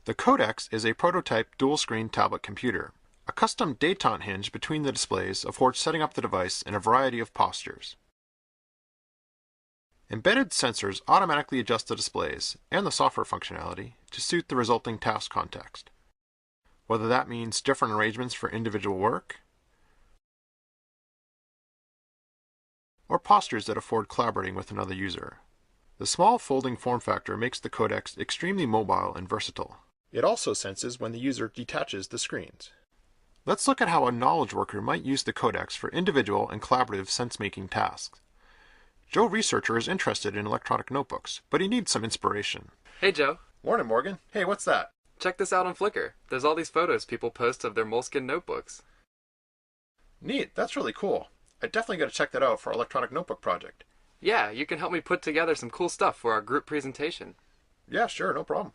The Codex is a prototype dual-screen tablet computer. A custom détente hinge between the displays affords setting up the device in a variety of postures. Embedded sensors automatically adjust the displays and the software functionality to suit the resulting task context, whether that means different arrangements for individual work or postures that afford collaborating with another user. The small folding form factor makes the Codex extremely mobile and versatile. It also senses when the user detaches the screens. Let's look at how a knowledge worker might use the Codex for individual and collaborative sense-making tasks. Joe Researcher is interested in electronic notebooks, but he needs some inspiration. Hey Joe. Morning, Morgan. Hey, what's that? Check this out on Flickr. There's all these photos people post of their moleskin notebooks. Neat, that's really cool. I definitely got to check that out for our electronic notebook project. Yeah, you can help me put together some cool stuff for our group presentation. Yeah, sure, no problem.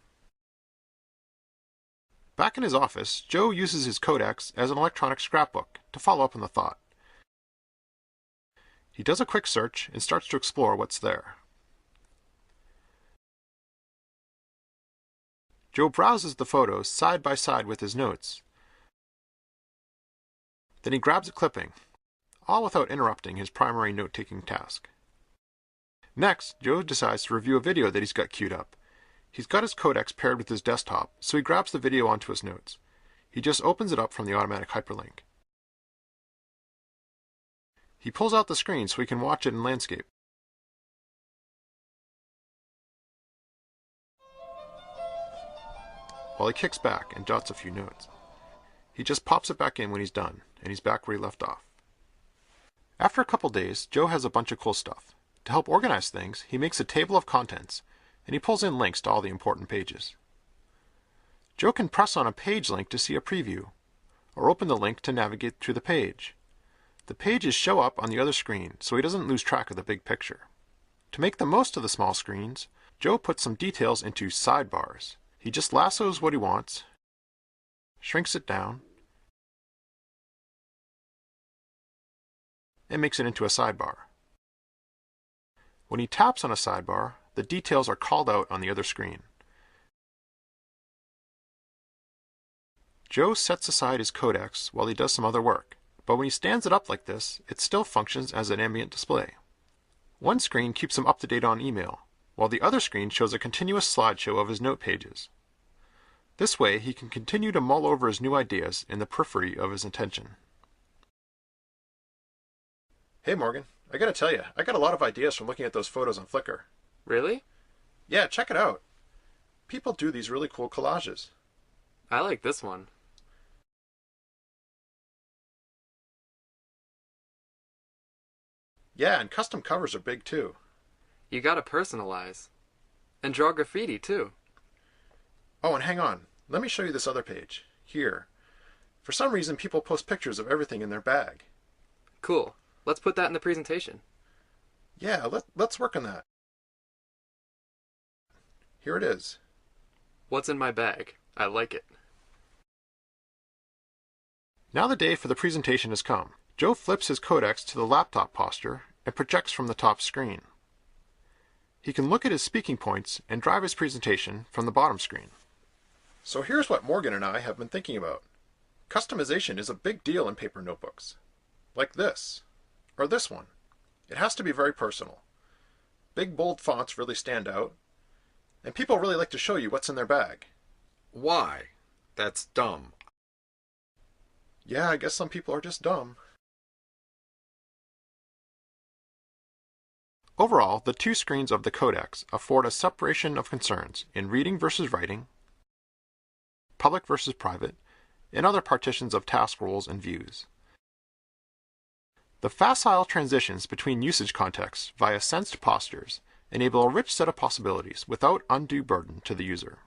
Back in his office, Joe uses his Codex as an electronic scrapbook to follow up on the thought. He does a quick search and starts to explore what's there. Joe browses the photos side by side with his notes. Then he grabs a clipping, all without interrupting his primary note-taking task. Next, Joe decides to review a video that he's got queued up. He's got his Codex paired with his desktop, so he grabs the video onto his notes. He just opens it up from the automatic hyperlink. He pulls out the screen so he can watch it in landscape. While he kicks back and jots a few notes. He just pops it back in when he's done, and he's back where he left off. After a couple days, Joe has a bunch of cool stuff. To help organize things, he makes a table of contents, and he pulls in links to all the important pages. Joe can press on a page link to see a preview, or open the link to navigate through the page. The pages show up on the other screen, so he doesn't lose track of the big picture. To make the most of the small screens, Joe puts some details into sidebars. He just lassos what he wants, shrinks it down, and makes it into a sidebar. When he taps on a sidebar, the details are called out on the other screen. Joe sets aside his Codex while he does some other work, but when he stands it up like this, it still functions as an ambient display. One screen keeps him up to date on email, while the other screen shows a continuous slideshow of his note pages. This way, he can continue to mull over his new ideas in the periphery of his attention. Hey Morgan, I gotta tell you, I got a lot of ideas from looking at those photos on Flickr. Really? Yeah, check it out. People do these really cool collages. I like this one. Yeah, and custom covers are big too. You gotta personalize. And draw graffiti too. Oh, and hang on. Let me show you this other page. Here. For some reason, people post pictures of everything in their bag. Cool. Let's put that in the presentation. Yeah, let's work on that. Here it is. What's in my bag? I like it. Now the day for the presentation has come. Joe flips his Codex to the laptop posture and projects from the top screen. He can look at his speaking points and drive his presentation from the bottom screen. So here's what Morgan and I have been thinking about. Customization is a big deal in paper notebooks. Like this, or this one. It has to be very personal. Big bold fonts really stand out, and people really like to show you what's in their bag. Why? That's dumb. Yeah, I guess some people are just dumb. Overall, the two screens of the Codex afford a separation of concerns in reading versus writing, public versus private, and other partitions of task roles and views. The facile transitions between usage contexts via sensed postures enable a rich set of possibilities without undue burden to the user.